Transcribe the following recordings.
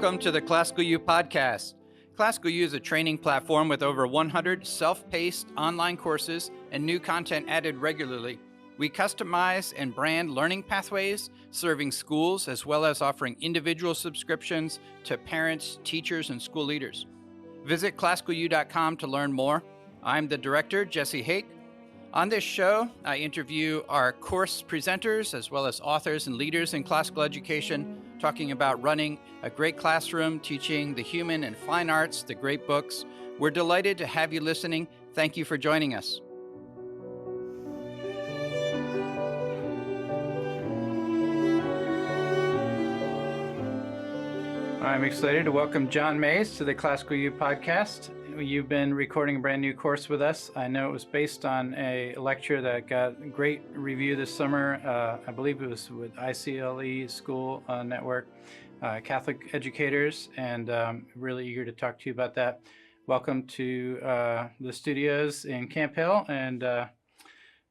Welcome to the Classical U podcast. Classical U is a training platform with over 100 self-paced online courses and new content added regularly. We customize and brand learning pathways, serving schools as well as offering individual subscriptions to parents, teachers, and school leaders. Visit classicalu.com to learn more. I'm the director, Jesse Hake. On this show, I interview our course presenters as well as authors and leaders in classical education, talking about running a great classroom, teaching the human and fine arts, the great books. We're delighted to have you listening. Thank you for joining us. I'm excited to welcome John Mays to the Classical U podcast. You've been recording a brand new course with us. I know it was based on a lecture that got a great review this summer. I believe it was with ICLE School Network, Catholic educators, and really eager to talk to you about that. Welcome to the studios in Camp Hill and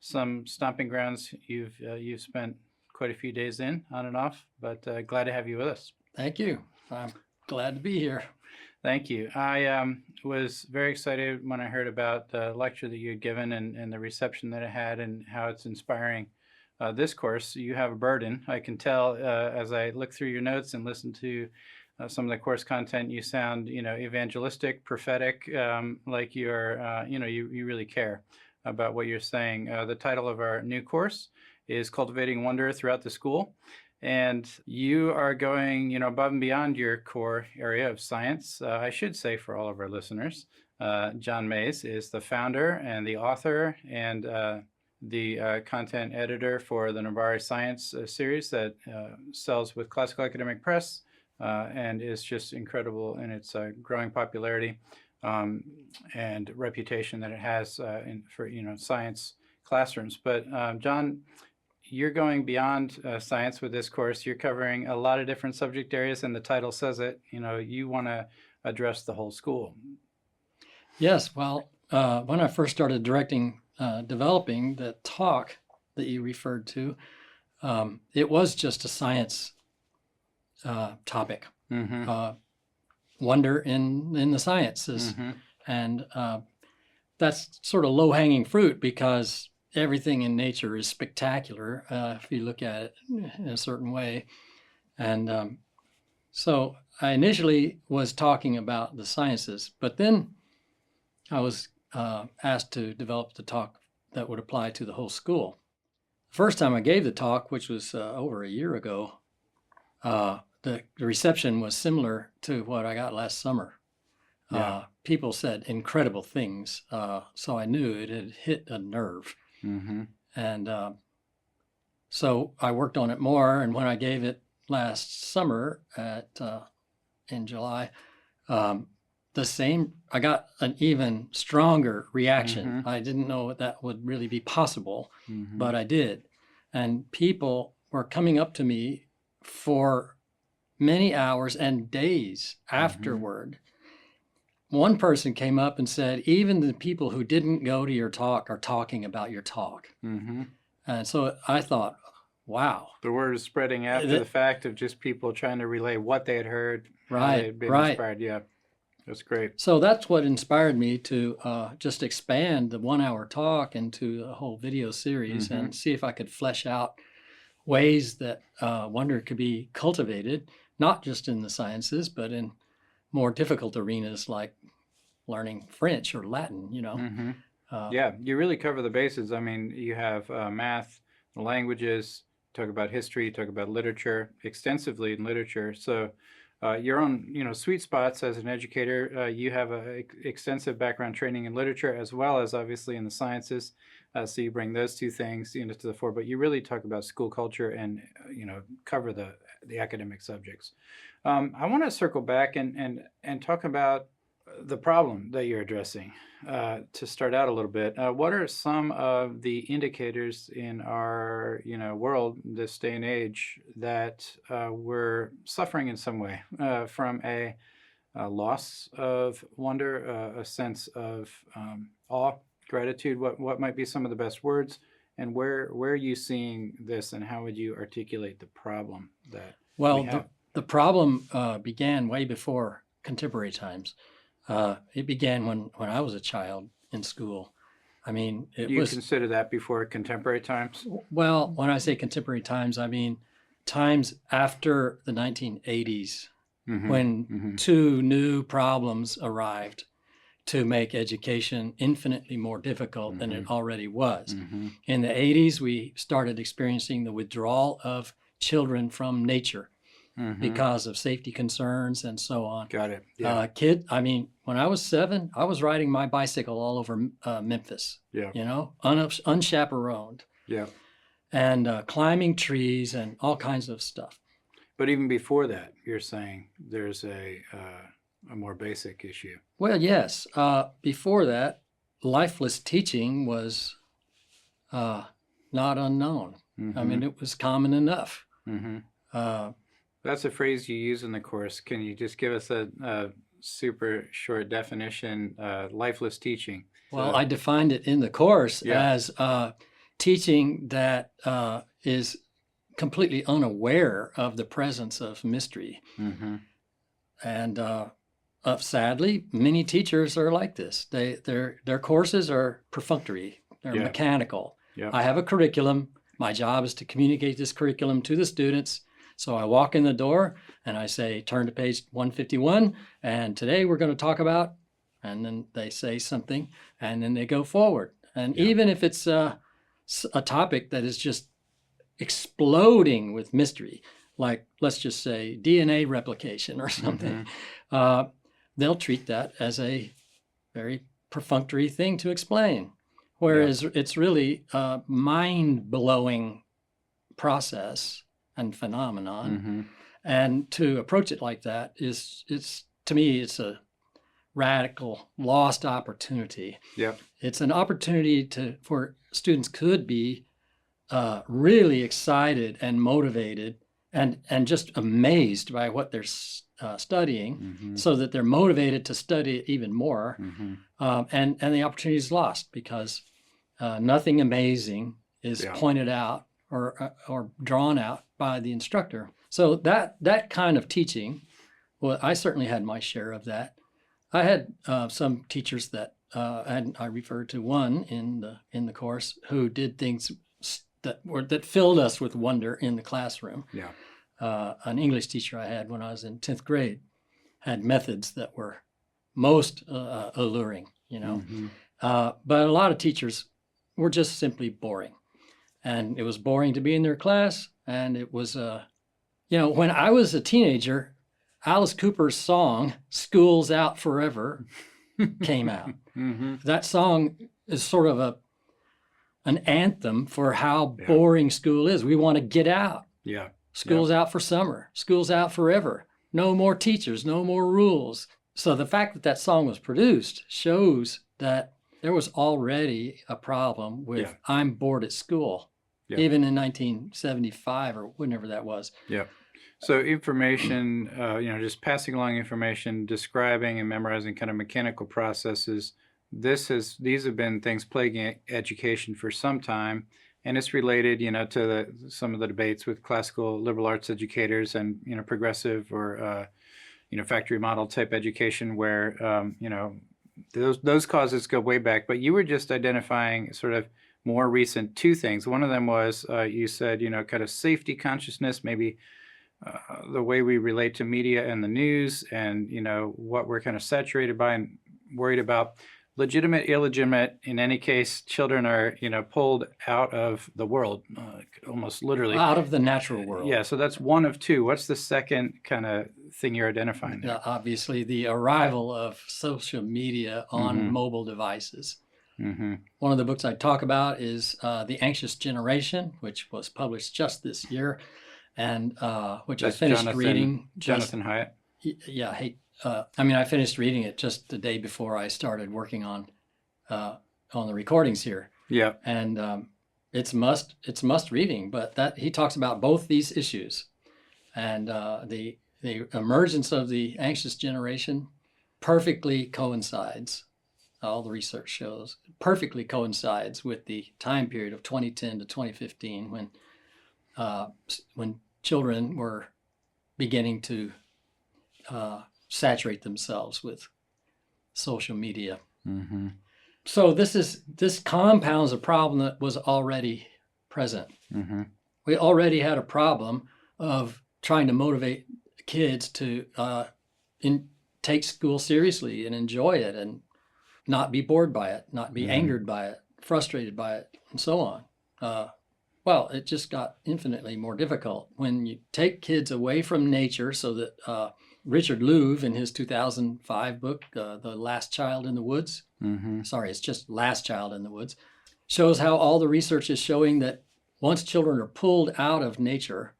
some stomping grounds you've spent quite a few days in, on and off, but glad to have you with us. Thank you. I'm glad to be here. Thank you. I was very excited when I heard about the lecture that you had given and the reception that it had and how it's inspiring this course. You have a burden. I can tell as I look through your notes and listen to some of the course content, you sound, evangelistic, prophetic, like you're, you really care about what you're saying. The title of our new course is Cultivating Wonder Throughout the School. And you are going, above and beyond your core area of science. I should say for all of our listeners, John Mays is the founder and the author and the content editor for the Navarre Science series that sells with Classical Academic Press and is just incredible in its growing popularity and reputation that it has for science classrooms. But John, you're going beyond science with this course. You're covering a lot of different subject areas, and the title says it. You want to address the whole school. Yes. Well, when I first started developing the talk that you referred to, it was just a science topic, wonder in the sciences. And that's sort of low-hanging fruit because everything in nature is spectacular if you look at it in a certain way. And so I initially was talking about the sciences, but then I was asked to develop the talk that would apply to the whole school. The first time I gave the talk, which was over a year ago, the reception was similar to what I got last summer. Yeah. People said incredible things, so I knew it had hit a nerve. And so I worked on it more, and when I gave it last summer in July, I got an even stronger reaction. I didn't know that would really be possible, but I did. And people were coming up to me for many hours and days afterward. One person came up and said, even the people who didn't go to your talk are talking about your talk. And so I thought, wow. The word is spreading after the fact of just people trying to relay what they had heard, right, how they had been inspired. Yeah, that's great. So that's what inspired me to just expand the 1 hour talk into a whole video series and see if I could flesh out ways that wonder could be cultivated, not just in the sciences, but in more difficult arenas like learning French or Latin, Yeah, you really cover the bases. I mean, you have math, languages, talk about history, talk about literature, extensively in literature. So your own, sweet spots as an educator, you have an extensive background training in literature as well as obviously in the sciences. So you bring those two things to the fore, but you really talk about school culture and, cover the academic subjects. I want to circle back and talk about the problem that you're addressing to start out a little bit. What are some of the indicators in our world this day and age that we're suffering in some way from a loss of wonder, a sense of awe, gratitude? What might be some of the best words, and where are you seeing this, and how would you articulate the problem that we have? the problem began way before contemporary times. It began when I was a child in school. I mean, it Do you was, consider that before contemporary times? well, when I say contemporary times, I mean times after the 1980s, Mm-hmm. when Mm-hmm. two new problems arrived to make education infinitely more difficult than it already was. Mm-hmm. In the 80s, we started experiencing the withdrawal of children from nature Mm-hmm. because of safety concerns and so on. Got it. Yeah. I mean, when I was 7, I was riding my bicycle all over Memphis, Yeah. you know, unchaperoned, Yeah. and climbing trees and all kinds of stuff. But even before that, you're saying there's a more basic issue. Well, yes. Before that, lifeless teaching was not unknown. Mm-hmm. I mean, it was common enough. Mm-hmm. Uh, That's a phrase you use in the course. Can you just give us a super short definition? Lifeless teaching. well, I defined it in the course Yeah. as teaching that is completely unaware of the presence of mystery. Mm-hmm. And sadly, many teachers are like this. Their courses are perfunctory. They're Yeah. mechanical. Yeah. I have a curriculum. My job is to communicate this curriculum to the students. So I walk in the door and I say, turn to page 151, and today we're going to talk about, and then they say something, and then they go forward. And Yeah. even if it's a topic that is just exploding with mystery, like let's just say DNA replication or something, they'll treat that as a very perfunctory thing to explain. Whereas it's really a mind-blowing process and phenomenon. Mm-hmm. And to approach it like that to me, it's a radical lost opportunity. Yeah. It's an opportunity for students could be really excited and motivated and just amazed by what they're studying, Mm-hmm. so that they're motivated to study it even more. Mm-hmm. And the opportunity is lost because nothing amazing is Yeah. pointed out or drawn out by the instructor. So that kind of teaching, well, I certainly had my share of that. I had some teachers that, and I referred to one in the course, who did things that filled us with wonder in the classroom. Yeah. An English teacher I had when I was in 10th grade had methods that were most alluring, you know. Mm-hmm. But a lot of teachers were just simply boring. And it was boring to be in their class. And it was, when I was a teenager, Alice Cooper's song, School's Out Forever, came out. Mm-hmm. That song is sort of an anthem for how Yeah. boring school is. We want to get out. Yeah. School's out for summer. School's out forever. No more teachers, no more rules. So the fact that that song was produced shows that there was already a problem with Yeah. I'm bored at school, Yeah. even in 1975 or whenever that was. Yeah. So information, just passing along information, describing and memorizing kind of mechanical processes. These have been things plaguing education for some time, and it's related, to some of the debates with classical liberal arts educators and progressive or factory model type education, where those causes go way back. But you were just identifying sort of more recent two things. One of them was you said kind of safety consciousness, maybe. The way we relate to media and the news, and what we're kind of saturated by and worried about. Legitimate, illegitimate, in any case, children are pulled out of the world, almost literally out of the natural world. Yeah, so that's one of two. What's the second kind of thing you're identifying there? Obviously, the arrival of social media on mobile devices. Mm-hmm. One of the books I talk about is The Anxious Generation, which was published just this year, and which That's I finished reading. Jonathan Haidt. Yeah, I finished reading it just the day before I started working on the recordings here. Yeah. And it's must reading. But that he talks about both these issues, and the emergence of the anxious generation perfectly coincides. All the research shows perfectly coincides with the time period of 2010 to 2015 when children were beginning to saturate themselves with social media. Mm-hmm. So this compounds a problem that was already present. Mm-hmm. We already had a problem of trying to motivate kids to take school seriously and enjoy it and not be bored by it, not be angered by it, frustrated by it, and so on. Well, it just got infinitely more difficult when you take kids away from nature, so that Richard Louv, in his 2005 book, The Last Child in the Woods, sorry, it's just Last Child in the Woods, shows how all the research is showing that once children are pulled out of nature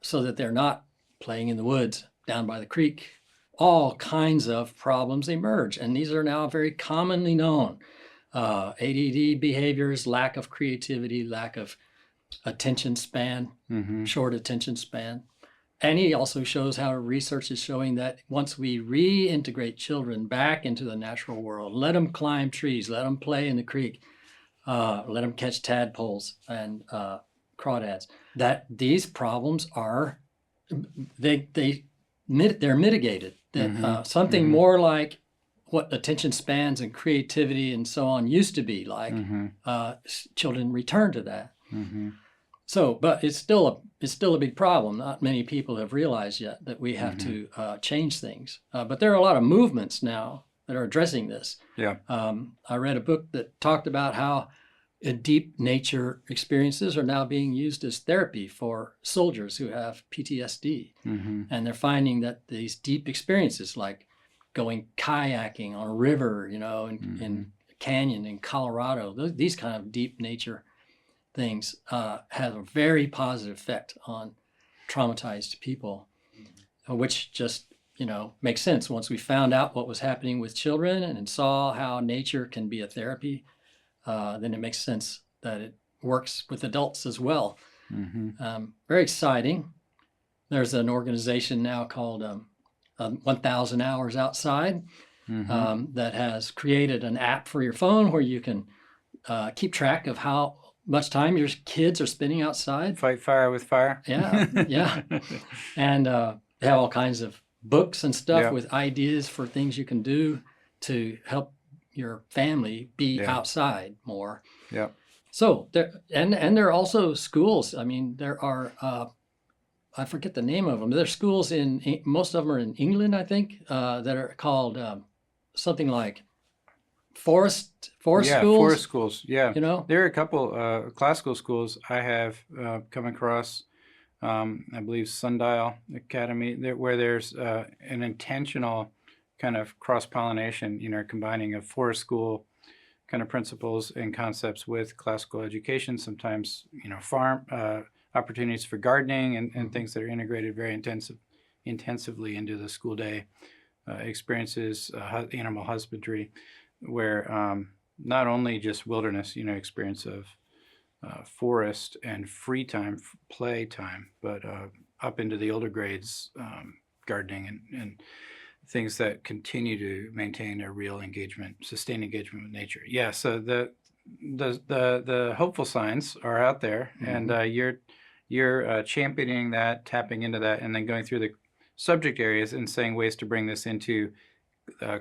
so that they're not playing in the woods down by the creek, all kinds of problems emerge. And these are now very commonly known. ADD behaviors, lack of creativity, lack of attention span, short attention span. And he also shows how research is showing that once we reintegrate children back into the natural world, let them climb trees, let them play in the creek, let them catch tadpoles and crawdads, that these problems are, they're mitigated. That something more like what attention spans and creativity and so on used to be like, children return to that. So, but it's still a big problem. Not many people have realized yet that we have to change things. But there are a lot of movements now that are addressing this. Yeah. I read a book that talked about how deep nature experiences are now being used as therapy for soldiers who have PTSD. And they're finding that these deep experiences, like going kayaking on a river, in a canyon in Colorado, these kind of deep nature things have a very positive effect on traumatized people, which just, makes sense. Once we found out what was happening with children and saw how nature can be a therapy, then it makes sense that it works with adults as well. Very exciting. There's an organization now called 1,000 Hours Outside that has created an app for your phone where you can keep track of how much time your kids are spending outside. Fight fire with fire. Yeah. And they have all kinds of books and stuff with ideas for things you can do to help your family be outside more. Yeah. So there are also schools. I mean, there are I forget the name of them. There's schools most of them are in England, I think, that are called something like forest schools. Forest schools. Yeah. There are a couple classical schools I have come across. I believe Sundial Academy, where there's an intentional kind of cross-pollination, combining of forest school kind of principles and concepts with classical education, sometimes, farm opportunities for gardening and things that are integrated very intensively into the school day, experiences, animal husbandry, where not only just wilderness, experience of forest and free time, play time, but up into the older grades, gardening and things that continue to maintain a real engagement, sustained engagement with nature. Yeah, so the hopeful signs are out there, and you're championing that, tapping into that, and then going through the subject areas and saying ways to bring this into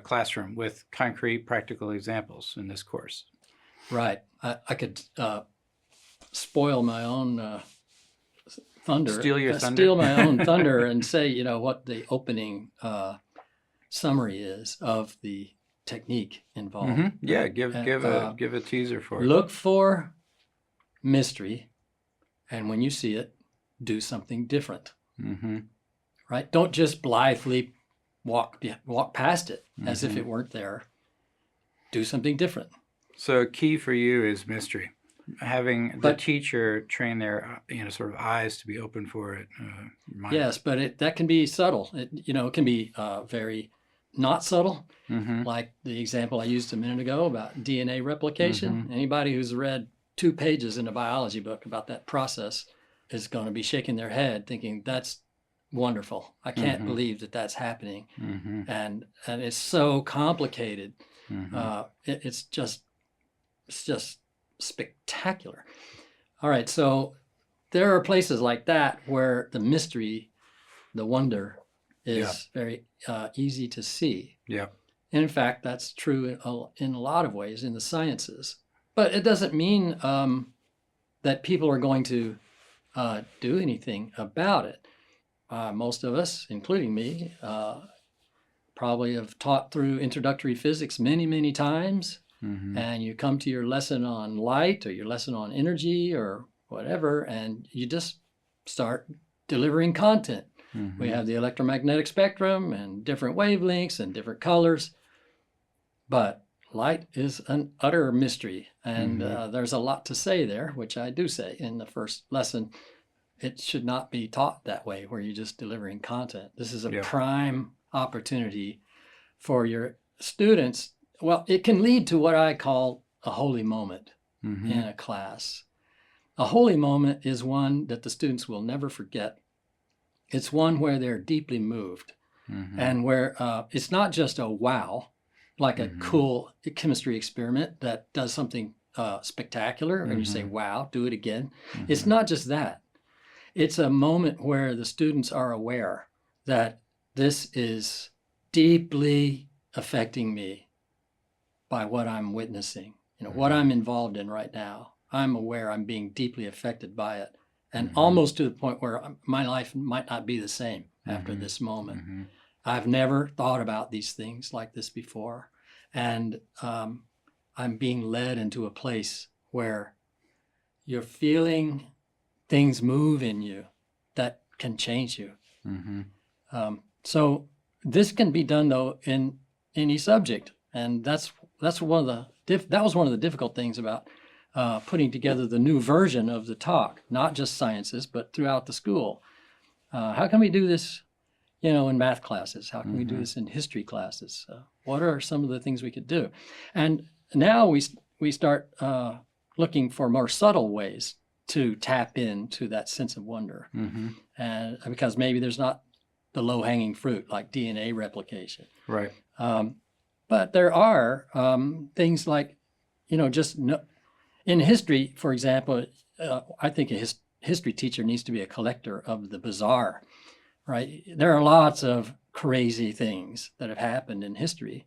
classroom with concrete, practical examples in this course. Right. I could spoil my own thunder. Steal your thunder. Steal my own thunder and say, what the opening summary is of the technique involved. Yeah, give a teaser for it. Look for mystery, and when you see it, do something different. Right? Don't just blithely walk past it as if it weren't there. Do something different. So key for you is mystery. Having the teacher train their sort of eyes to be open for it. Yes, but that can be subtle. It can be very not subtle, like the example I used a minute ago about DNA replication. Anybody who's read 2 pages in a biology book about that process is going to be shaking their head thinking, that's wonderful. I can't believe that that's happening. And it's so complicated. It's just spectacular. All right, so there are places like that where the mystery the wonder Yeah. is very easy to see. Yeah. And in fact, that's true in a lot of ways in the sciences. But it doesn't mean that people are going to do anything about it. Most of us, including me, probably have taught through introductory physics many, many times. Mm-hmm. And you come to your lesson on light or your lesson on energy or whatever, and you just start delivering content. Mm-hmm. We have the electromagnetic spectrum and different wavelengths and different colors. But light is an utter mystery, and there's a lot to say there, which I do say in the first lesson. It should not be taught that way, where you're just delivering content. This is a prime opportunity for your students. Well, it can lead to what I call a holy moment in a class. A holy moment is one that the students will never forget. It's one where they're deeply moved, and where it's not just a wow, like a cool chemistry experiment that does something spectacular, and you say, wow, do it again. It's not just that. It's a moment where the students are aware that this is deeply affecting me by what I'm witnessing, what I'm involved in right now. I'm aware I'm being deeply affected by it, and almost to the point where my life might not be the same after this moment. I've never thought about these things like this before, and I'm being led into a place where you're feeling things move in you that can change you. So this can be done though in any subject, and that was one of the difficult things about putting together the new version of the talk, not just sciences, but throughout the school. How can we do this, in math classes? How can we do this in history classes? What are some of the things we could do? And now we start looking for more subtle ways to tap into that sense of wonder, and because maybe there's not the low-hanging fruit like DNA replication, right? But there are things like, in history, for example. I think a history teacher needs to be a collector of the bizarre, right? There are lots of crazy things that have happened in history,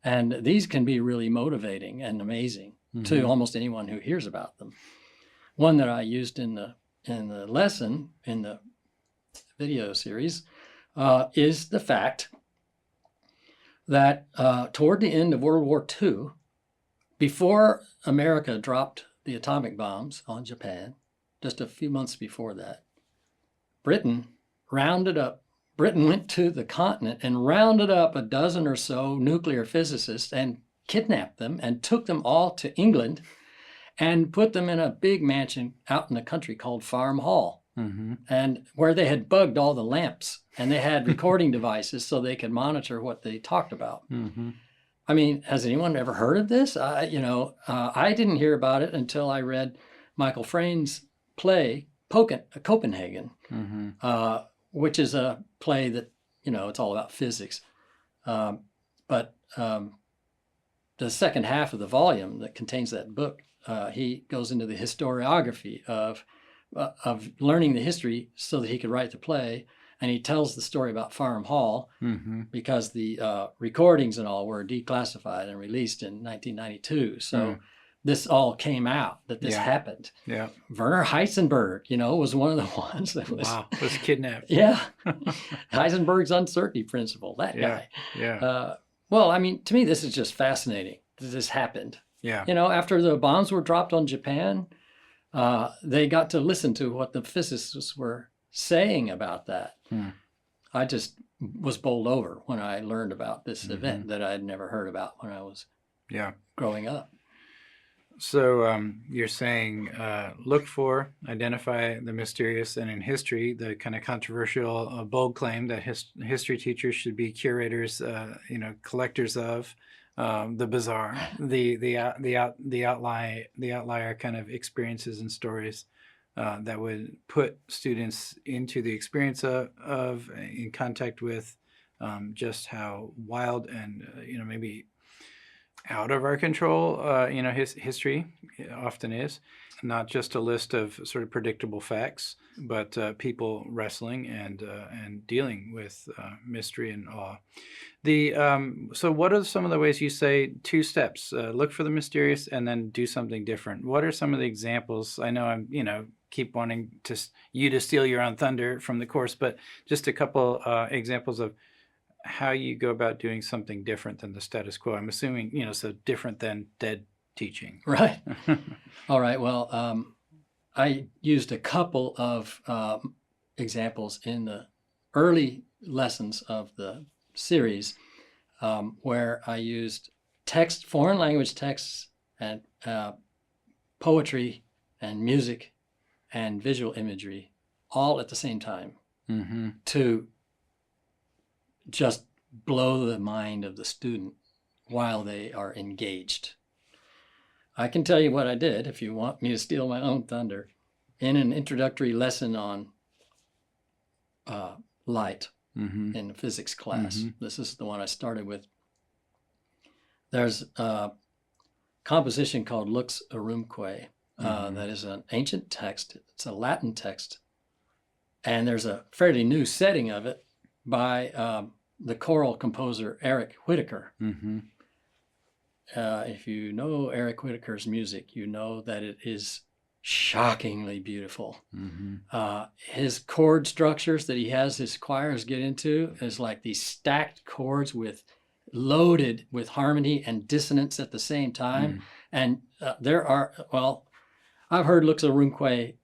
and these can be really motivating and amazing to almost anyone who hears about them. One that I used in the lesson in the video series is the fact that toward the end of World War II, before America dropped the atomic bombs on Japan, just a few months before that, Britain went to the continent and rounded up a dozen or so nuclear physicists and kidnapped them and took them all to England and put them in a big mansion out in the country called Farm Hall, and where they had bugged all the lamps, and they had recording devices so they could monitor what they talked about. I mean, has anyone ever heard of this? I didn't hear about it until I read Michael Frayn's play, Copenhagen, which is a play that, it's all about physics. But the second half of the volume that contains that book, he goes into the historiography of learning the history so that he could write the play. And he tells the story about Farm Hall because the recordings and all were declassified and released in 1992. So this all came out, that this happened. Yeah. Werner Heisenberg, was one of the ones that was kidnapped. Yeah. Heisenberg's uncertainty principle, that guy. Yeah. Well, I mean, to me, this is just fascinating that this happened. Yeah. After the bombs were dropped on Japan, they got to listen to what the physicists were saying about that. I just was bowled over when I learned about this event that I had never heard about when I was growing up. So you're saying look for, identify the mysterious, and in history, the kind of controversial, bold claim that history teachers should be curators, collectors of the bizarre, the outlier kind of experiences and stories that would put students into the experience of in contact with just how wild and maybe out of our control. His history often is not just a list of sort of predictable facts, but people wrestling and dealing with mystery and awe. So what are some of the ways you say 2 steps? Look for the mysterious and then do something different. What are some of the examples? I know I'm keep wanting you to steal your own thunder from the course, but just a couple examples of how you go about doing something different than the status quo. I'm assuming, so different than dead teaching. Right. All right. Well, I used a couple of examples in the early lessons of the series where I used foreign language texts and poetry and music and visual imagery all at the same time to just blow the mind of the student while they are engaged. I can tell you what I did if you want me to steal my own thunder. In an introductory lesson on light in physics class, this is the one I started with. There's a composition called Lux Aurum,que that is an ancient text. It's a Latin text. And there's a fairly new setting of it by the choral composer Eric Whitacre. If you know Eric Whitacre's music, you know that it is shockingly beautiful. His chord structures that he has his choirs get into is like these stacked chords loaded with harmony and dissonance at the same time. And I've heard Lux Aurum,que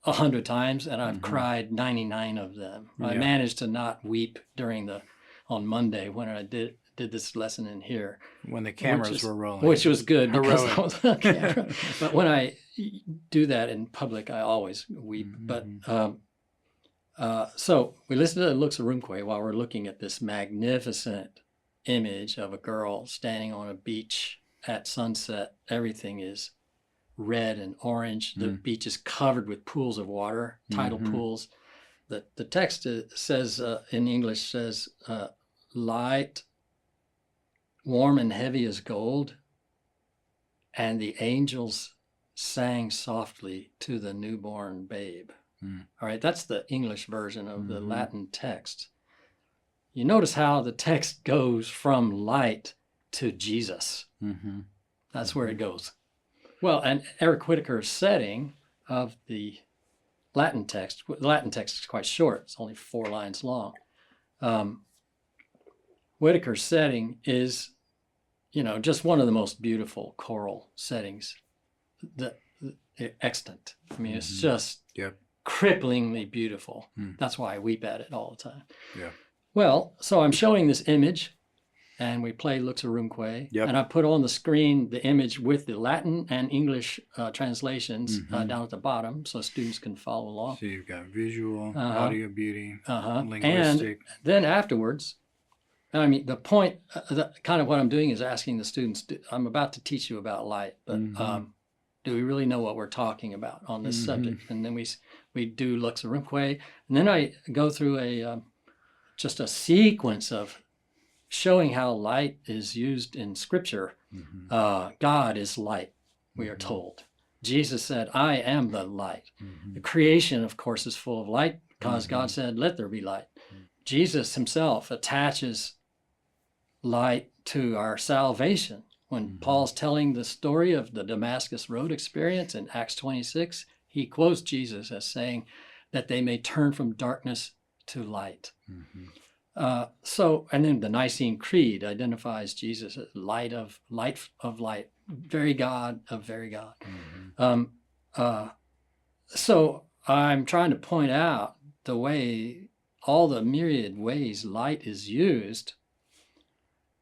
100 times, and I've cried 99 of them. Yeah. I managed to not weep on Monday when I did this lesson in here. When the cameras were rolling. Which was good because I was on camera. But when I do that in public, I always weep. But so we listen to Lux Aurum,que while we're looking at this magnificent image of a girl standing on a beach at sunset. Everything is red and orange. The beach is covered with pools of water, tidal pools. The text says, in English, says, light, warm and heavy as gold, and the angels sang softly to the newborn babe. All right, that's the English version of the Latin text. You notice how the text goes from light to Jesus. That's where it goes. Well, and Eric Whitacre's setting of the Latin text is quite short. It's only 4 lines long. Whitacre's setting is, just one of the most beautiful choral settings extant. I mean, it's just cripplingly beautiful. That's why I weep at it all the time. Yeah. Well, so I'm showing this image, and we play Lux Aurum,que, and I put on the screen the image with the Latin and English translations down at the bottom so students can follow along. So you've got visual, audio beauty, linguistic. And then afterwards, I mean, the point, kind of what I'm doing is asking the students, I'm about to teach you about light, but do we really know what we're talking about on this subject? And then we do Lux Aurum,que, and then I go through just a sequence of showing how light is used in Scripture. God is light, we are told. Jesus said, I am the light. The creation, of course, is full of light because God said, let there be light. Jesus himself attaches light to our salvation. When Paul's telling the story of the Damascus Road experience in Acts 26, he quotes Jesus as saying that they may turn from darkness to light. And then the Nicene Creed identifies Jesus as light of light, very God of very God. So I'm trying to point out all the myriad ways light is used.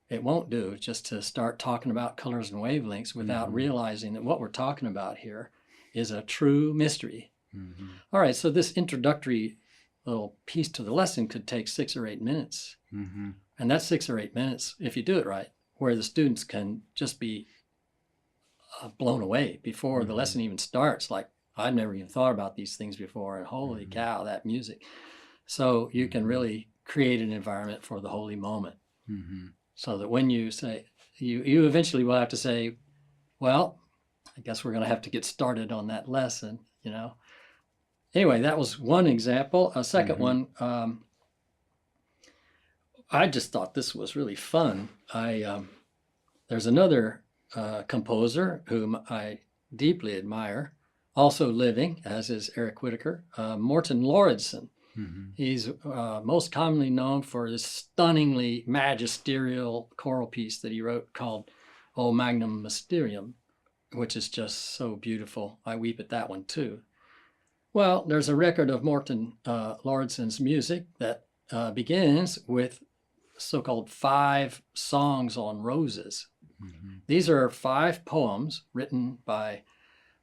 It won't do just to start talking about colors and wavelengths without realizing that what we're talking about here is a true mystery. All right, so this introductory little piece to the lesson could take 6 or 8 minutes. And that's 6 or 8 minutes, if you do it right, where the students can just be blown away before the lesson even starts. Like, I've never even thought about these things before, and holy cow, that music. So you can really create an environment for the holy moment. So that when you say, you eventually will have to say, well, I guess we're going to have to get started on that lesson, you know. Anyway, that was one example. A second one, I just thought this was really fun. There's another composer whom I deeply admire, also living, as is Eric Whitacre, Morton Lauridsen. He's most commonly known for this stunningly magisterial choral piece that he wrote called O Magnum Mysterium, which is just so beautiful. I weep at that one too. Well, there's a record of Morton Lauridsen's music that begins with so-called 5 songs on roses. These are 5 poems written by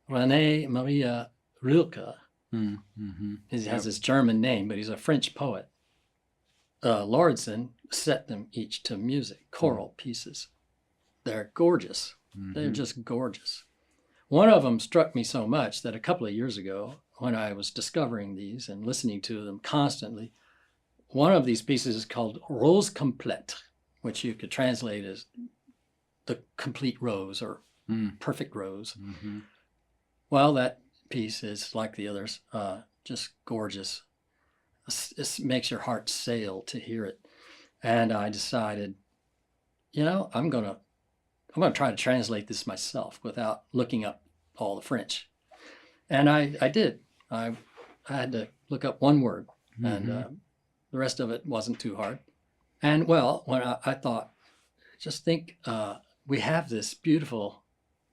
René Maria Rilke. He has his German name, but he's a French poet. Lauridsen set them each to music, choral pieces. They're gorgeous. They're just gorgeous. One of them struck me so much that a couple of years ago, when I was discovering these and listening to them constantly, one of these pieces is called Rose Complète, which you could translate as the complete rose or perfect rose. Well, that piece is like the others, just gorgeous. It makes your heart sail to hear it. And I decided, you know, I'm gonna try to translate this myself without looking up all the French. And I did. I had to look up one word, and the rest of it wasn't too hard. And well, when I thought, just think, we have this beautiful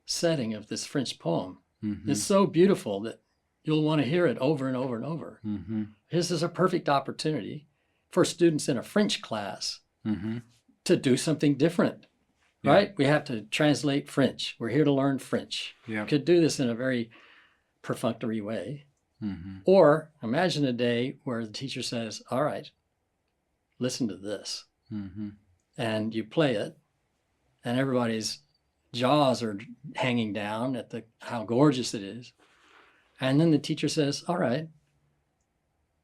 setting of this French poem. It's so beautiful that you'll want to hear it over and over and over. This is a perfect opportunity for students in a French class to do something different, right? We have to translate French. We're here to learn French. You could do this in a very perfunctory way. Or imagine a day where the teacher says, all right, listen to this. And you play it, and everybody's jaws are hanging down at how gorgeous it is. And then the teacher says, all right,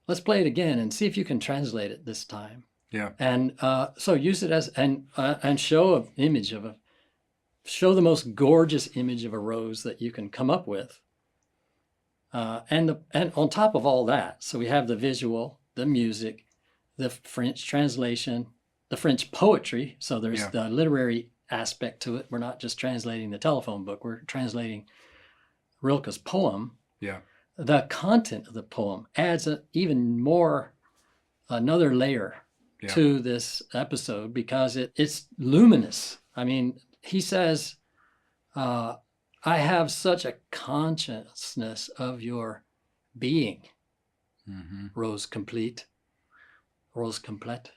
let's play it again and see if you can translate it this time. And so use it as, and show an image of show the most gorgeous image of a rose that you can come up with. And on top of all that, so we have the visual, the music, the French translation, the French poetry. So there's the literary aspect to it. We're not just translating the telephone book. We're translating Rilke's poem. The content of the poem adds another layer to this episode because it's luminous. I mean, he says, I have such a consciousness of your being, rose complete, rose complete.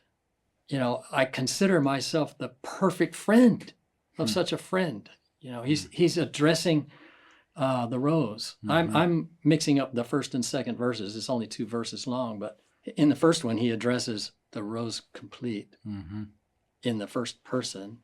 You know, I consider myself the perfect friend of such a friend. You know, he's addressing the rose. I'm mixing up the first and second verses. It's only 2 verses long, but in the first one, he addresses the rose complete in the first person.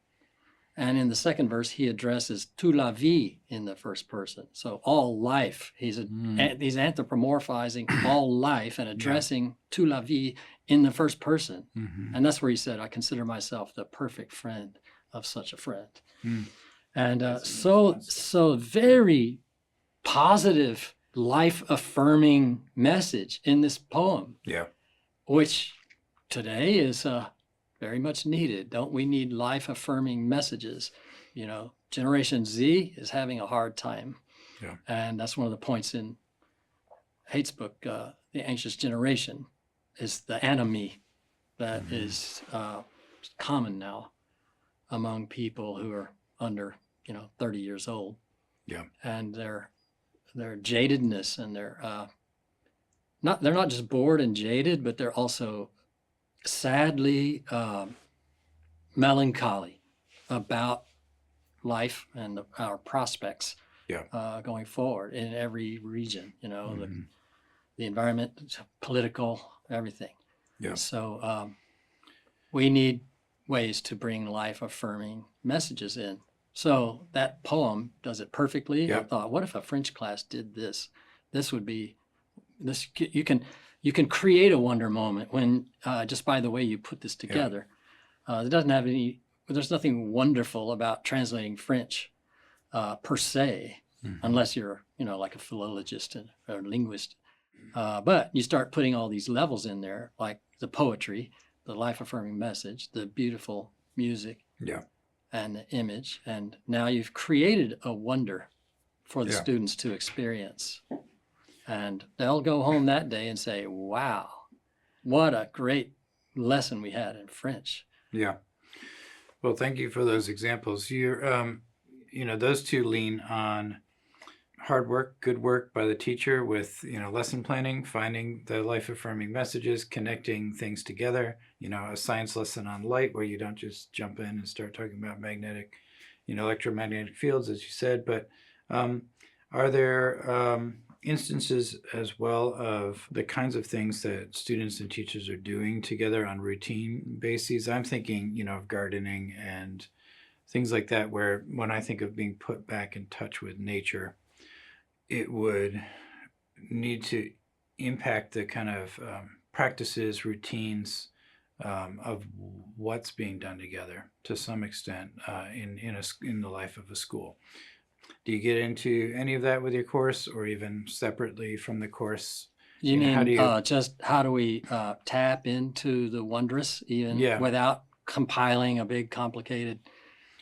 And in the second verse, he addresses toute la vie in the first person. So all life. He's anthropomorphizing all life and addressing toute la vie in the first person. And that's where he said, I consider myself the perfect friend of such a friend. And so very positive, life-affirming message in this poem. Which today is very much needed. Don't we need life-affirming messages? You know, Generation Z is having a hard time. And that's one of the points in Haight's book, The Anxious Generation, is the anomie that is common now among people who are under, 30 years old. And their jadedness and they're not just bored and jaded, but they're also sadly melancholy about life and our prospects going forward in every region, the environment, political, everything. So we need ways to bring life-affirming messages in. So that poem does it perfectly. I thought, what if a French class did this? This would be this. You can create a wonder moment when just by the way you put this together. It doesn't have any there's nothing wonderful about translating French per se, unless you're, like a philologist or linguist. But you start putting all these levels in there, like the poetry, the life-affirming message, the beautiful music, Yeah. and the image, and now you've created a wonder for the Yeah. students to experience. And they'll go home that day and say, wow, what a great lesson we had in French. Yeah. Well, thank you for those examples. Those two lean on hard work, good work by the teacher with, lesson planning, finding the life-affirming messages, connecting things together, a science lesson on light where you don't just jump in and start talking about magnetic, electromagnetic fields, as you said. But are there instances as well of the kinds of things that students and teachers are doing together on routine bases? I'm thinking, of gardening and things like that, where when I think of being put back in touch with nature, it would need to impact the kind of practices, routines of what's being done together to some extent in the life of a school. Do you get into any of that with your course, or even separately from the course? You mean how do you? just how do we tap into the wondrous even Yeah. without compiling a big complicated?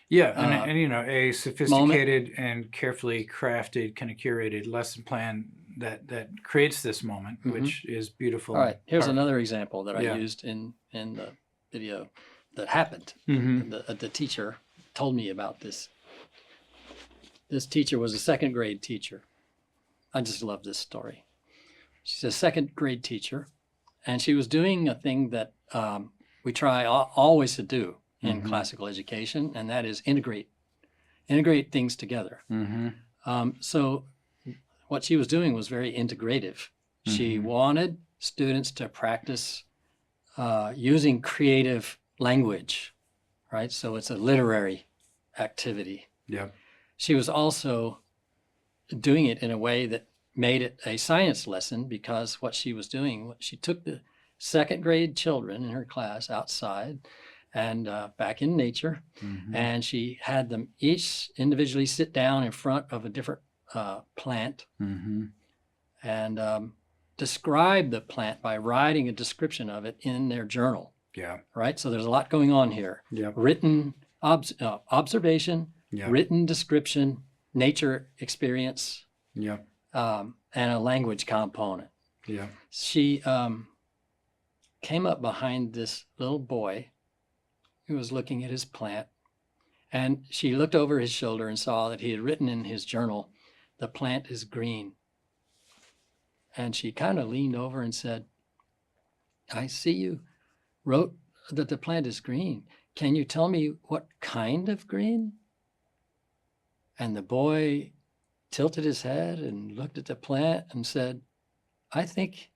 Yeah, and a sophisticated and carefully crafted, kind of curated lesson plan that creates this moment, which is beautiful. All right, here's powerful. another example that Yeah. I used in the video that happened. The teacher told me about this. This teacher was a second grade teacher. I just love this story. She's a second grade teacher, and she was doing a thing that we try always to do in classical education, and that is integrate things together. So what she was doing was very integrative. She wanted students to practice using creative language, right? So it's a literary activity. Yeah. She was also doing it in a way that made it a science lesson, because what she was doing, she took the second grade children in her class outside and back in nature, and she had them each individually sit down in front of a different plant and describe the plant by writing a description of it in their journal. Yeah. Right? So there's a lot going on here. Yeah. Written observation, written description, nature experience, and a language component. Yeah. She came up behind this little boy who was looking at his plant, and she looked over his shoulder and saw that he had written in his journal, "The plant is green." And she kind of leaned over and said, "I see you wrote that the plant is green. Can you tell me what kind of green?" And the boy tilted his head and looked at the plant and said, I think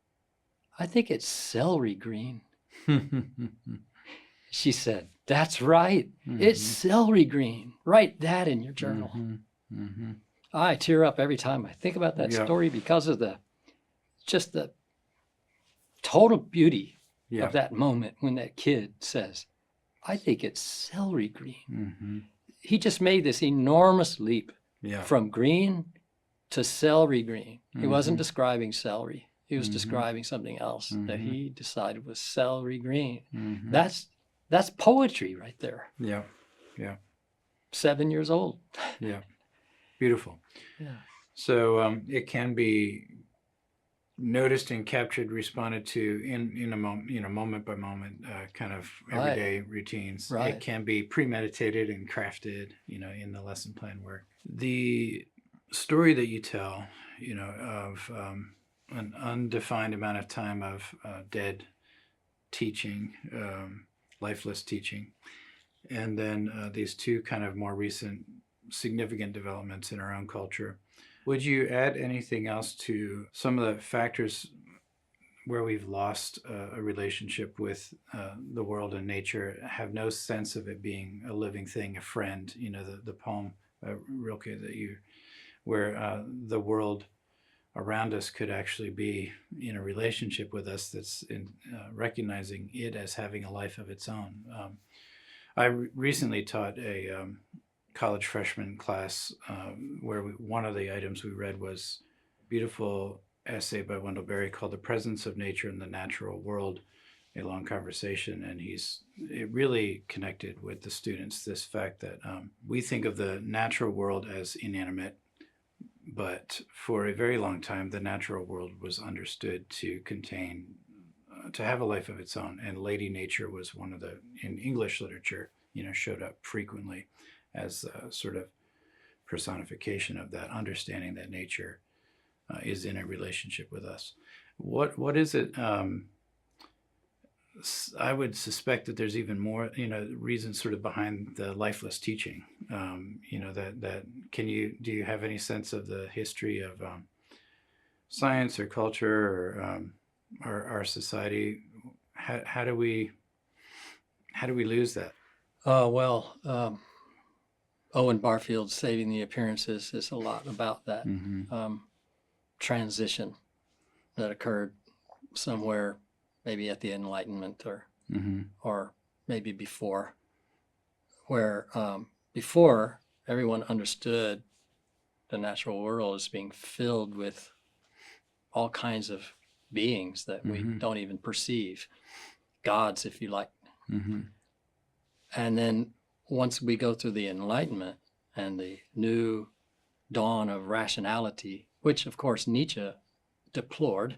it's celery green." She said, "That's right. It's celery green. Write that in your journal." I tear up every time I think about that story because of the total beauty of that moment when that kid says, "I think it's celery green." He just made this enormous leap from green to celery green. He wasn't describing celery. He was describing something else that he decided was celery green. That's poetry right there. Yeah. Yeah. 7 years old. Yeah. Beautiful. Yeah. So it can be noticed and captured, responded to in a moment, moment by moment, kind of everyday routines. Right. It can be premeditated and crafted, in the lesson plan work. The story that you tell, of an undefined amount of time of dead teaching, lifeless teaching, and then these two kind of more recent significant developments in our own culture. Would you add anything else to some of the factors where we've lost a relationship with the world and nature, have no sense of it being a living thing, a friend? The poem, Rilke, where the world around us could actually be in a relationship with us that's in recognizing it as having a life of its own. I recently taught a college freshman class where one of the items we read was a beautiful essay by Wendell Berry called "The Presence of Nature in the Natural World," a long conversation, and it really connected with the students. This fact that we think of the natural world as inanimate, but for a very long time, the natural world was understood to contain, to have a life of its own. And Lady Nature was one of the, in English literature, showed up frequently as a sort of personification of that understanding that nature is in a relationship with us. What is it? I would suspect that there's even more, reasons sort of behind the lifeless teaching. Do you have any sense of the history of science or culture or our society? How do we lose that? Owen Barfield's Saving the Appearances is a lot about that transition that occurred somewhere, maybe at the Enlightenment or maybe before, where before everyone understood the natural world as being filled with all kinds of beings that we don't even perceive, gods, if you like. And then once we go through the Enlightenment and the new dawn of rationality, which of course Nietzsche deplored,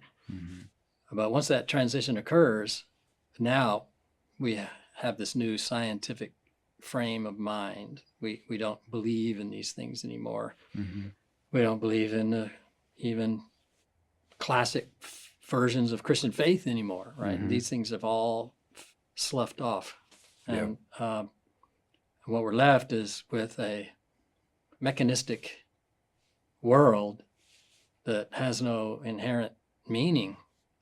but once that transition occurs, now we have this new scientific frame of mind. We don't believe in these things anymore. We don't believe in even classic versions of Christian faith anymore, right? These things have all sloughed off. And what we're left is with a mechanistic world that has no inherent meaning.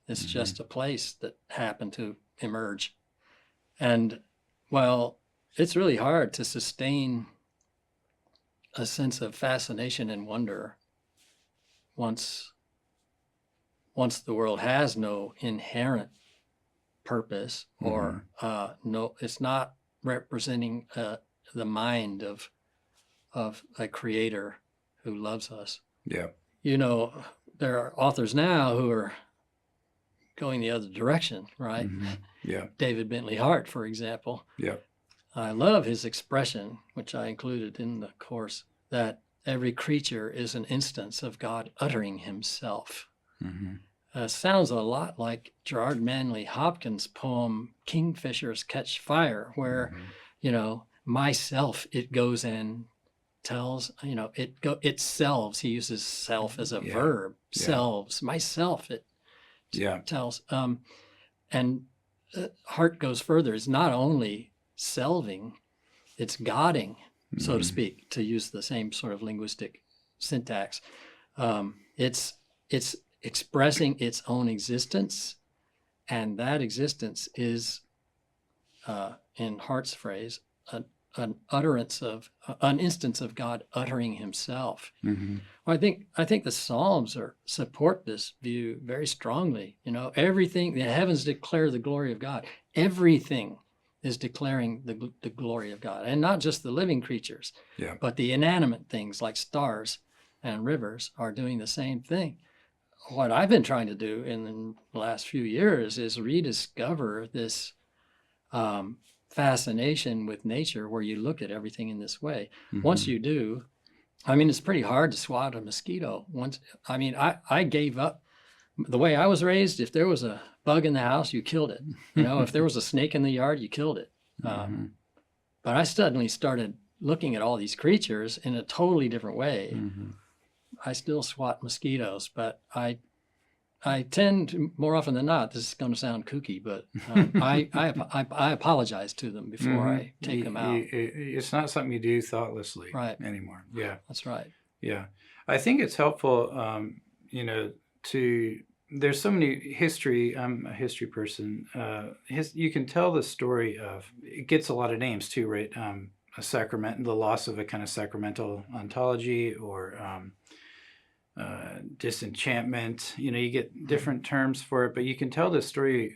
It's just a place that happened to emerge. And well, it's really hard to sustain a sense of fascination and wonder once the world has no inherent purpose or it's not representing the mind of a creator who loves us. Yeah. There are authors now who are going the other direction, right? Yeah. David Bentley Hart, for example. Yeah. I love his expression, which I included in the course, that every creature is an instance of God uttering himself. Sounds a lot like Gerard Manley Hopkins' poem Kingfishers Catch Fire, where, myself, it goes and tells, it selves. He uses self as a verb. Selves, myself, it tells. And Hart goes further. It's not only selving, it's godding, so to speak, to use the same sort of linguistic syntax. It's expressing its own existence, and that existence is, in Hart's phrase, an instance of God uttering himself. Well, I think the Psalms support this view very strongly. Everything, the heavens declare the glory of God. Everything is declaring the glory of God, and not just the living creatures, but the inanimate things like stars and rivers are doing the same thing. What I've been trying to do in the last few years is rediscover this fascination with nature where you look at everything in this way. Once you do, it's pretty hard to swat a mosquito. I gave up. The way I was raised, if there was a bug in the house, you killed it. If there was a snake in the yard, you killed it. But I suddenly started looking at all these creatures in a totally different way. I still swat mosquitoes, but I tend to, more often than not, this is going to sound kooky, but I apologize to them before I take them out. It's not something you do thoughtlessly anymore. Yeah, that's right. Yeah, I think it's helpful, there's so many history. I'm a history person. You can tell the story of, it gets a lot of names too, right? The loss of a kind of sacramental ontology, or disenchantment. You get different terms for it, but you can tell the story,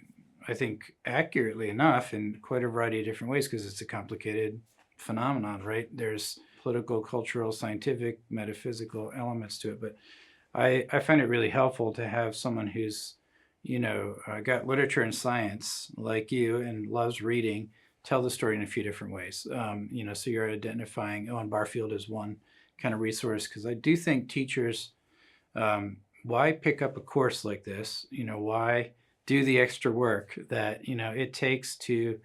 I think, accurately enough in quite a variety of different ways because it's a complicated phenomenon, right? There's political, cultural, scientific, metaphysical elements to it. But I find it really helpful to have someone who's, got literature and science like you and loves reading, tell the story in a few different ways. So you're identifying Owen Barfield as one kind of resource because I do think teachers, why pick up a course like this? Why do the extra work that it takes to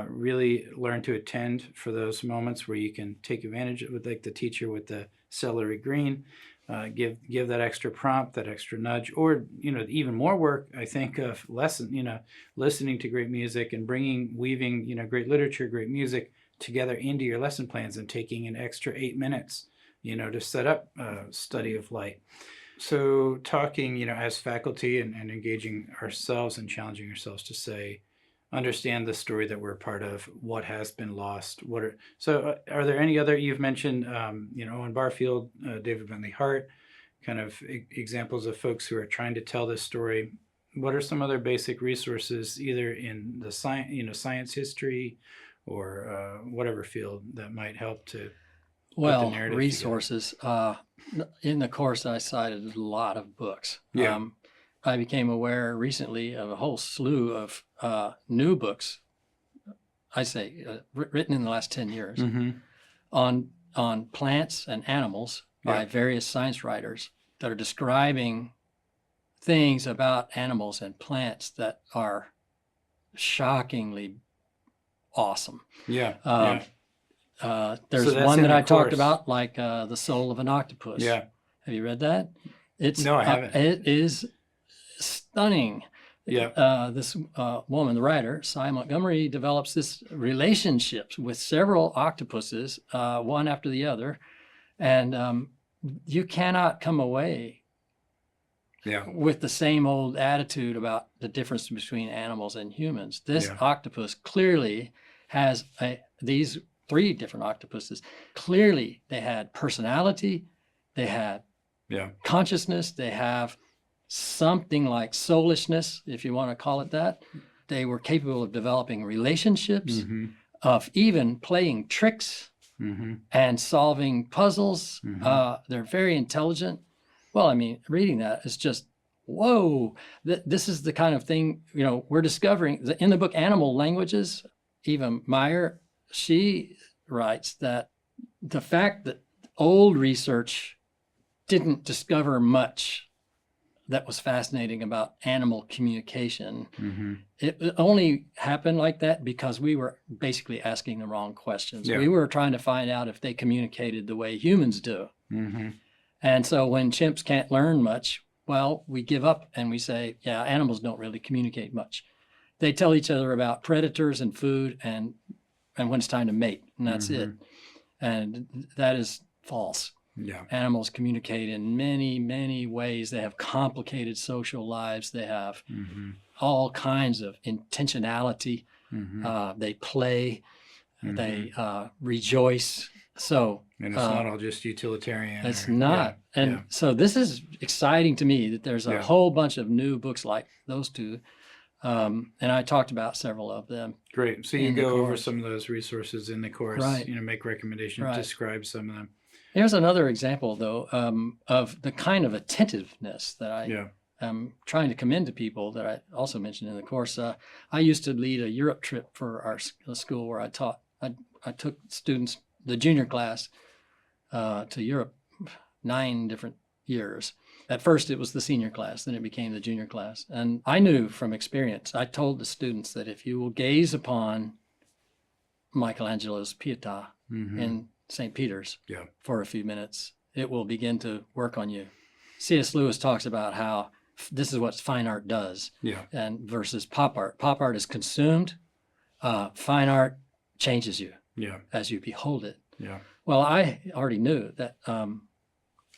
really learn to attend for those moments where you can take advantage of it, like the teacher with the celery green, give that extra prompt, that extra nudge, or even more work. I think of listening to great music and weaving great literature, great music together into your lesson plans and taking an extra 8 minutes to set up study of light. So talking as faculty and engaging ourselves and challenging ourselves to understand the story that we're a part of, what has been lost, are there any other, you've mentioned Owen Barfield, David Bentley Hart, kind of examples of folks who are trying to tell this story. What are some other basic resources either in the science history or whatever field that might help to put the narrative resources in the course I cited a lot of books. I became aware recently of a whole slew of new books, I say written in the last 10 years, on plants and animals by various science writers that are describing things about animals and plants that are shockingly awesome. There's one that I talked about, like The Soul of an Octopus. Have you read that? No, I haven't. It is stunning. This woman, the writer, Cy Montgomery, develops this relationships with several octopuses, one after the other, and you cannot come away with the same old attitude about the difference between animals and humans. This octopus clearly has these 3 different octopuses. Clearly, they had personality, they had consciousness, they have something like soulishness, if you want to call it that. They were capable of developing relationships, of even playing tricks and solving puzzles. They're very intelligent. Well, I mean, reading that is just, whoa, this is the kind of thing, we're discovering. In the book Animal Languages, Eva Meyer, she writes that the fact that old research didn't discover much that was fascinating about animal communication, it only happened like that because we were basically asking the wrong questions. We were trying to find out if they communicated the way humans do. And so when chimps can't learn much, well, we give up and we say, animals don't really communicate much. They tell each other about predators and food and when it's time to mate, and that's it. And that is false. Animals communicate in many, many ways. They have complicated social lives. They have all kinds of intentionality. They play. They rejoice. So, and it's not all just utilitarian. It's not. So this is exciting to me that there's a whole bunch of new books like those 2. And I talked about several of them. Great. So you go over some of those resources in the course, right. Make recommendations, describe some of them. Here's another example, though, of the kind of attentiveness that I am trying to commend to people that I also mentioned in the course. I used to lead a Europe trip for our school where I taught. I took students, the junior class, to Europe 9 different years. At first, it was the senior class, then it became the junior class. And I knew from experience, I told the students that if you will gaze upon Michelangelo's Pietà in St. Peter's for a few minutes, it will begin to work on you. C.S. Lewis talks about how this is what fine art does, and versus pop art. Pop art is consumed. Fine art changes you as you behold it. Well, I already knew that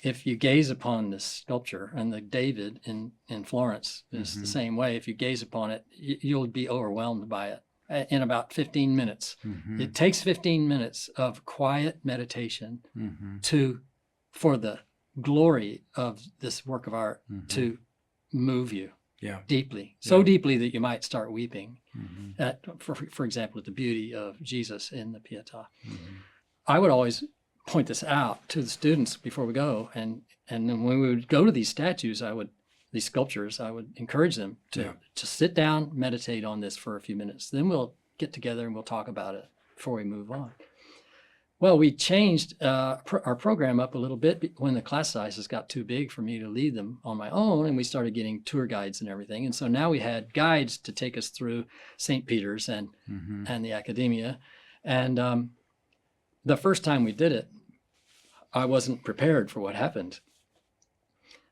if you gaze upon this sculpture, and the David in Florence is the same way, if you gaze upon it, you'll be overwhelmed by it in about 15 minutes. It takes 15 minutes of quiet meditation for the glory of this work of art to move you. Yeah. deeply, so Yeah. deeply that you might start weeping. Mm-hmm. For example, at the beauty of Jesus in the Pietà. Mm-hmm. I would always point this out to the students before we go, and then when we would go to these statues, these sculptures, I would encourage them to just sit down, meditate on this for a few minutes. Then we'll get together and we'll talk about it before we move on. Well, we changed our program up a little bit when the class sizes got too big for me to lead them on my own, and we started getting tour guides and everything. And so now we had guides to take us through St. Peter's and the Academia. And the first time we did it, I wasn't prepared for what happened.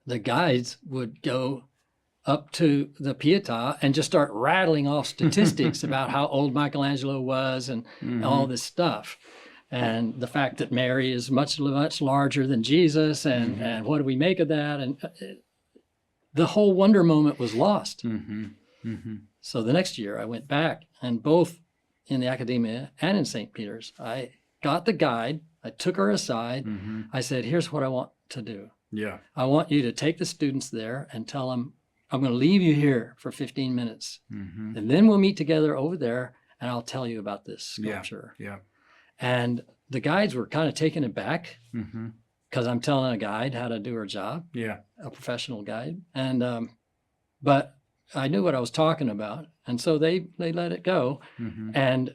The guides would go up to the Pietà and just start rattling off statistics about how old Michelangelo was and all this stuff. And the fact that Mary is much, much larger than Jesus, and what do we make of that? And the whole wonder moment was lost. So the next year I went back, and both in the Academia and in St. Peter's, I got the guide, I took her aside, I said, here's what I want to do. Yeah. I want you to take the students there and tell them, I'm going to leave you here for 15 minutes. And then we'll meet together over there, and I'll tell you about this sculpture. Yeah. And the guides were kind of taken aback because I'm telling a guide how to do her job, a professional guide. And but I knew what I was talking about, and so they let it go. And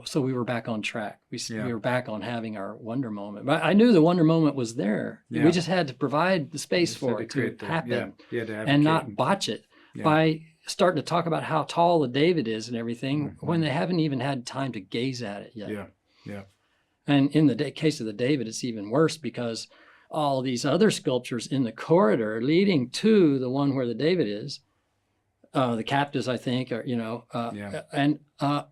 so we were back on track. We were back on having our wonder moment. But I knew the wonder moment was there. We just had to provide the space for it to happen and not botch it by starting to talk about how tall the David is and everything when they haven't even had time to gaze at it yet. Yeah. And in the case of the David, it's even worse because all these other sculptures in the corridor leading to the one where the David is, the captives, I think, or, and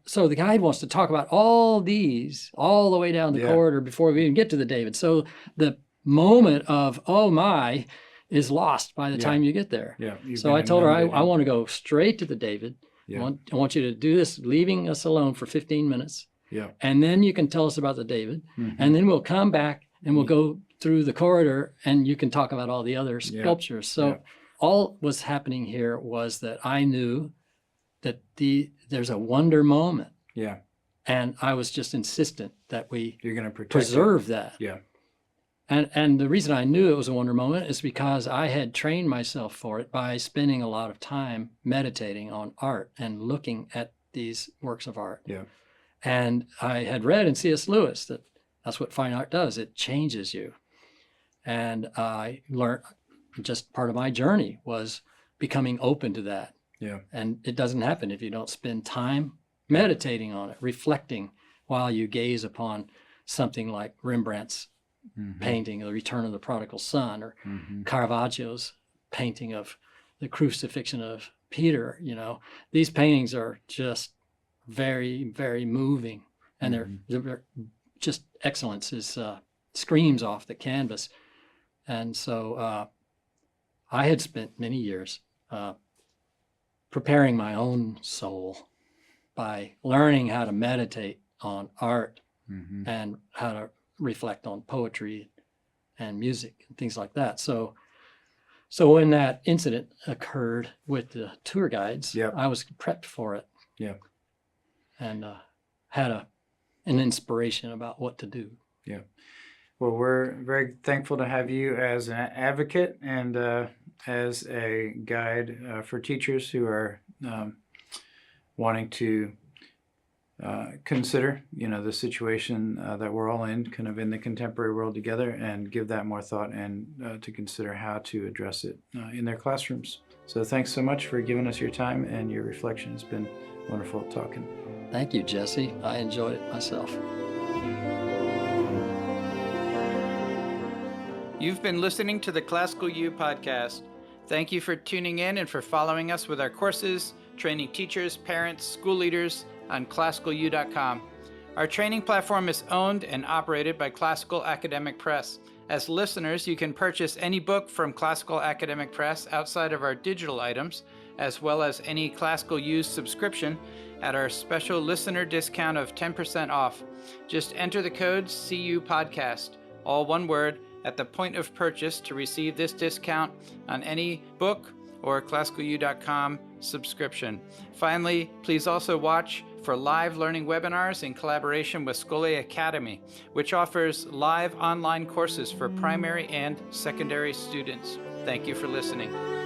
so the guide wants to talk about all these all the way down the corridor before we even get to the David. So the moment of, oh my, is lost by the time you get there. So I told her, I want to go straight to the David. I want you to do this, leaving us alone for 15 minutes. And then you can tell us about the David. And then we'll come back and we'll go through the corridor and you can talk about all the other sculptures. So all was happening here was that I knew that there's a wonder moment. And I was just insistent that you're going to preserve that. And the reason I knew it was a wonder moment is because I had trained myself for it by spending a lot of time meditating on art and looking at these works of art. And I had read in C.S. Lewis that that's what fine art does. It changes you. And I learned, just part of my journey was becoming open to that. And it doesn't happen if you don't spend time meditating on it, reflecting while you gaze upon something like Rembrandt's painting, The Return of the Prodigal Son, or Caravaggio's painting of the crucifixion of Peter. These paintings are just very, very moving, and they're just excellence is screams off the canvas. And so I had spent many years preparing my own soul by learning how to meditate on art and how to reflect on poetry and music and things like that. So when that incident occurred with the tour guides, I was prepped for it. And had an inspiration about what to do. Well, we're very thankful to have you as an advocate and as a guide for teachers who are wanting to consider, the situation that we're all in, kind of in the contemporary world together, and give that more thought and to consider how to address it in their classrooms. So thanks so much for giving us your time and your reflection. It's been wonderful talking. Thank you, Jesse. I enjoyed it myself. You've been listening to the Classical U podcast. Thank you for tuning in and for following us with our courses, training teachers, parents, school leaders on classicalu.com. Our training platform is owned and operated by Classical Academic Press. As listeners, you can purchase any book from Classical Academic Press outside of our digital items, as well as any Classical U subscription at our special listener discount of 10% off. Just enter the code CU Podcast, all one word, at the point of purchase to receive this discount on any book or classicalu.com subscription. Finally, please also watch for live learning webinars in collaboration with Scholé Academy, which offers live online courses for primary and secondary students. Thank you for listening.